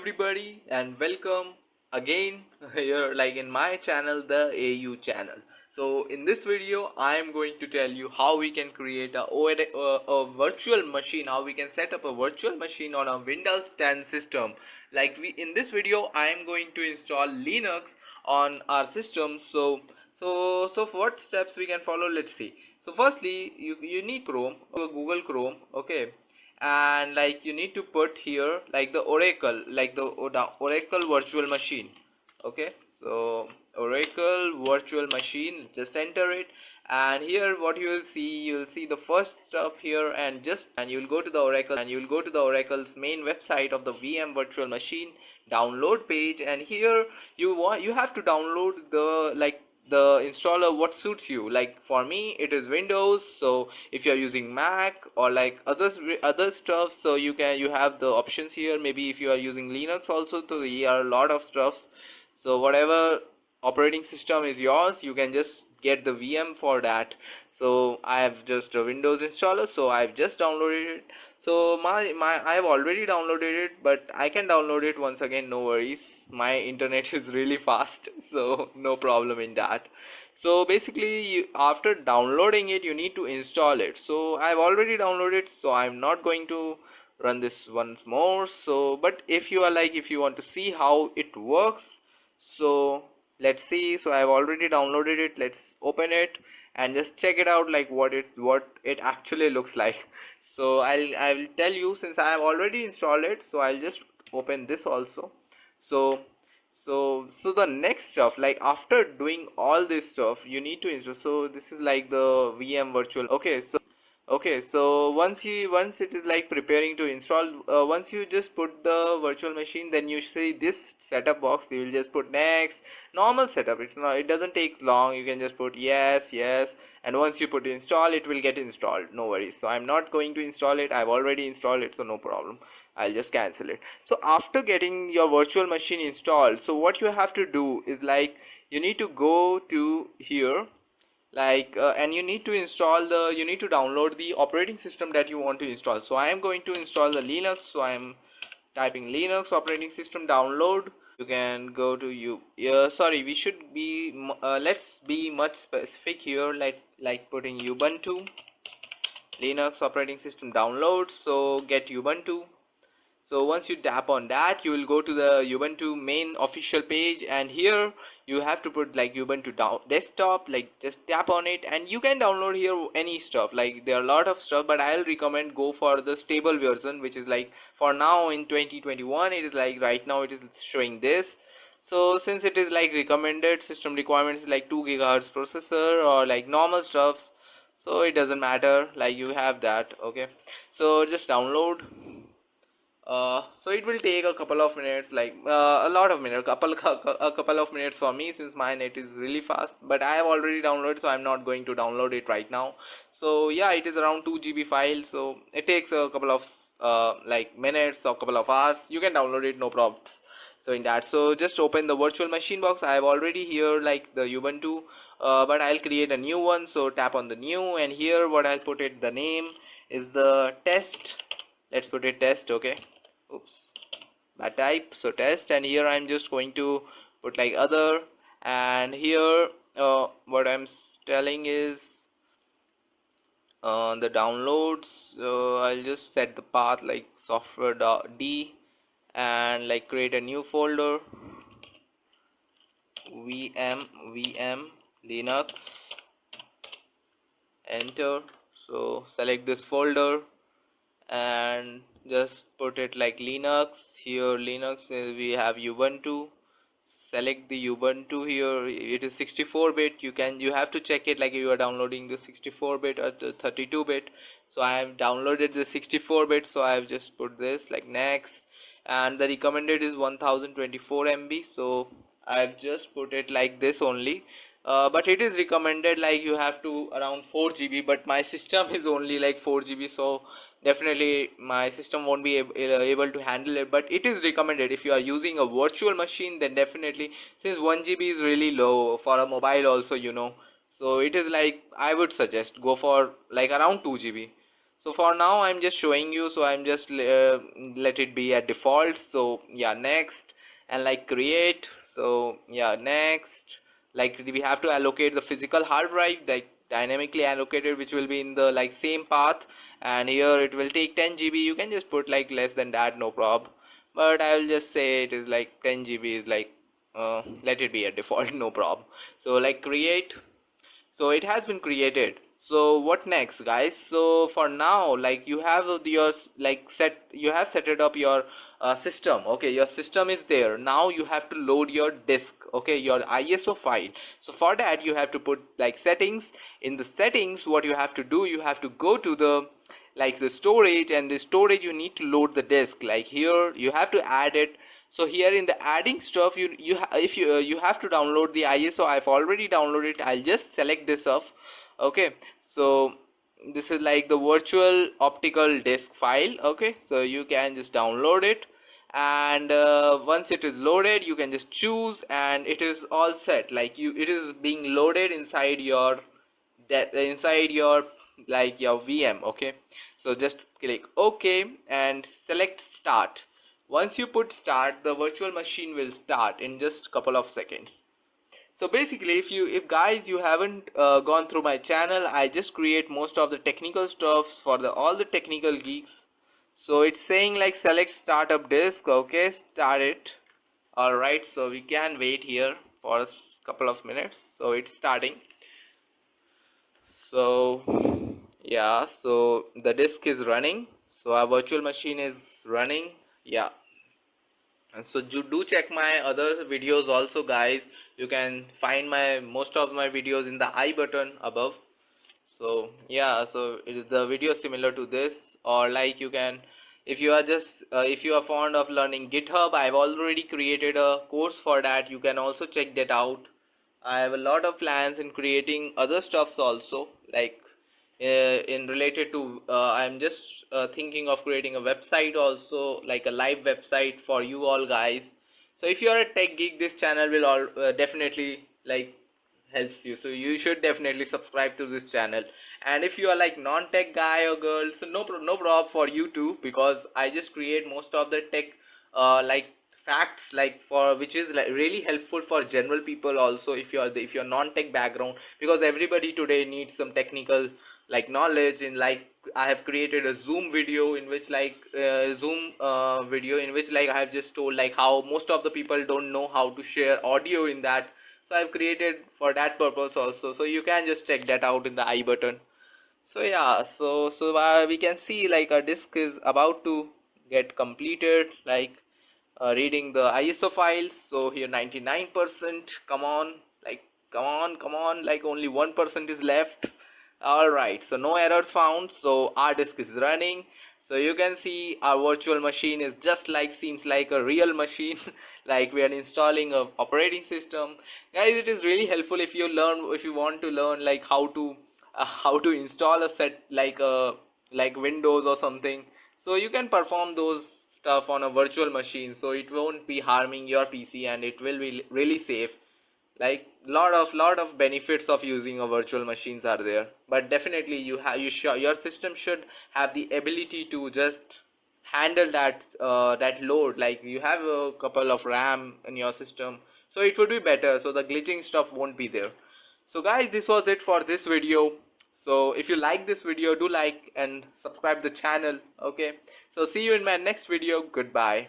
everybody and welcome again here like in my channel, the AU channel. So in this video I am going to tell you how we can create a virtual machine, how we can set up a virtual machine on a Windows 10 system. Like in this video I am going to install Linux on our system. So what steps we can follow, let's see. So firstly you need Chrome, Google Chrome, okay, and like you need to put here like the Oracle, like the Oracle virtual machine, okay. So Oracle virtual machine, just enter it, and here what you'll see the first stuff here, and you'll go to the Oracle's main website of the VM virtual machine download page, and here you have to download the installer what suits you. Like for me it is Windows, so if you are using Mac or like other stuff, so you have the options here. Maybe if you are using Linux also, so there are a lot of stuffs. So whatever operating system is yours, you can just get the VM for that. So I have just a Windows installer, so I've just downloaded it. So I have already downloaded it, but I can download it once again, no worries. My internet is really fast, so no problem in that. So basically after downloading it, you need to install it. So I've already downloaded, so I'm not going to run this once more. So but if you want to see how it works, so let's see. So I've already downloaded it. Let's open it and just check it out, like what it actually looks like. So I will tell you, since I have already installed it, so I'll just open this also. So the next stuff, like after doing all this stuff, you need to install. So this is like the VM virtual. Okay, so once it is like preparing to install, once you just put the virtual machine, then you see this setup box. You will just put next, normal setup. It doesn't take long. You can just put yes, yes, and once you put install, it will get installed, no worries. So I'm not going to install it. I've already installed it, so no problem. I'll just cancel it. So after getting your virtual machine installed, so what you have to do is like you need to go to here, and you need to download the operating system that you want to install. So I am going to install the Linux, so I am typing Linux operating system download. You can go to sorry, we should be let's be much specific here, like putting Ubuntu Linux operating system download. So get Ubuntu. So once you tap on that, you will go to the Ubuntu main official page, and here you have to put like Ubuntu desktop, like just tap on it, and you can download here any stuff. Like there are a lot of stuff, but I'll recommend go for the stable version, which is like for now in 2021, it is like right now it is showing this. So since it is like recommended system requirements like 2 gigahertz processor or like normal stuffs, so it doesn't matter, like you have that, okay. So just download. So it will take a couple of minutes, like a lot of minutes, a couple of minutes for me, since my net is really fast. But I have already downloaded, so I'm not going to download it right now. So yeah, it is around 2 GB file, so it takes a couple of like minutes or couple of hours. You can download it, no problems. So in that, so just open the virtual machine box. I have already here like the Ubuntu, but I'll create a new one. So tap on the new, and here what I'll put it, the name is the test. Let's put it test, okay. Oops, bad type. So test, and here I'm just going to put like other, and here what I'm telling is the downloads. I'll just set the path like software.d, and like create a new folder, vm Linux, enter. So select this folder and just put it like Linux. Here Linux we have Ubuntu. Select the Ubuntu here. It is 64-bit. You have to check it, like you are downloading the 64-bit or the 32-bit. So I have downloaded the 64-bit, so I have just put this like next, and the recommended is 1024 MB, so I have just put it like this only. But it is recommended like you have to around 4 GB, but my system is only like 4 GB, so definitely my system won't be able to handle it. But it is recommended if you are using a virtual machine, then definitely, since 1 GB is really low for a mobile also, so it is like I would suggest go for like around 2 GB. So for now I'm just showing you, so I'm just let it be at default. So yeah, next, and like create. So yeah, next, like we have to allocate the physical hard drive, like dynamically allocated, which will be in the like same path, and here it will take 10 GB. You can just put like less than that, no problem, but I will just say it is like 10 GB is like let it be at default, no problem. So like create. So it has been created. So what next, guys? So for now, like you have your like set, you have set it up your system. Okay, your system is there. Now you have to load your disk, okay, your ISO file. So for that you have to put like settings. In the settings, what you have to do, you have to go to the like the storage, and the storage you need to load the disk. Like here you have to add it. So here in the adding stuff, if you have to download the ISO. I've already downloaded it. I'll just select this off. Okay, so this is like the virtual optical disk file. Okay, so you can just download it, and once it is loaded you can just choose, and it is all set. Like it is being loaded inside your inside your like your VM. Okay, so just click OK and select start. Once you put start, the virtual machine will start in just couple of seconds. So basically, if guys you haven't gone through my channel, I just create most of the technical stuff for the all the technical geeks. So it's saying like select startup disk. Okay, start it. All right, so we can wait here for a couple of minutes. So it's starting. So yeah, so the disk is running, so our virtual machine is running. Yeah, and so do check my other videos also, guys. You can find my most of my videos in the I button above. So yeah, so it is the video similar to this, or like you can, if you are just if you are fond of learning GitHub, I've already created a course for that. You can also check that out. I have a lot of plans in creating other stuffs also, like in related to I'm just thinking of creating a website also, like a live website for you all guys. So if you are a tech geek, this channel will all definitely like helps you, so you should definitely subscribe to this channel. And if you are like non-tech guy or girl, so no problem for you too, because I just create most of the tech like facts, like for which is like really helpful for general people also, if you're non-tech background, because everybody today needs some technical like knowledge in like I have created a Zoom video in which like video in which like I have just told like how most of the people don't know how to share audio in that. So I've created for that purpose also, so you can just check that out in the I button. So yeah, so we can see like our disk is about to get completed, like reading the ISO files. So here 99%, come on, like come on, like only 1% is left. All right, so no errors found, so our disk is running. So you can see our virtual machine is just like seems like a real machine like we are installing a operating system. Guys, it is really helpful if you want to learn like how to install a set like Windows or something. So you can perform those stuff on a virtual machine, so it won't be harming your PC and it will be really safe. Like lot of benefits of using a virtual machines are there, but definitely your system should have the ability to just handle that load. Like you have a couple of RAM in your system, so it would be better, so the glitching stuff won't be there. So guys, this was it for this video. So if you like this video, do like and subscribe the channel. Okay, so see you in my next video. Goodbye.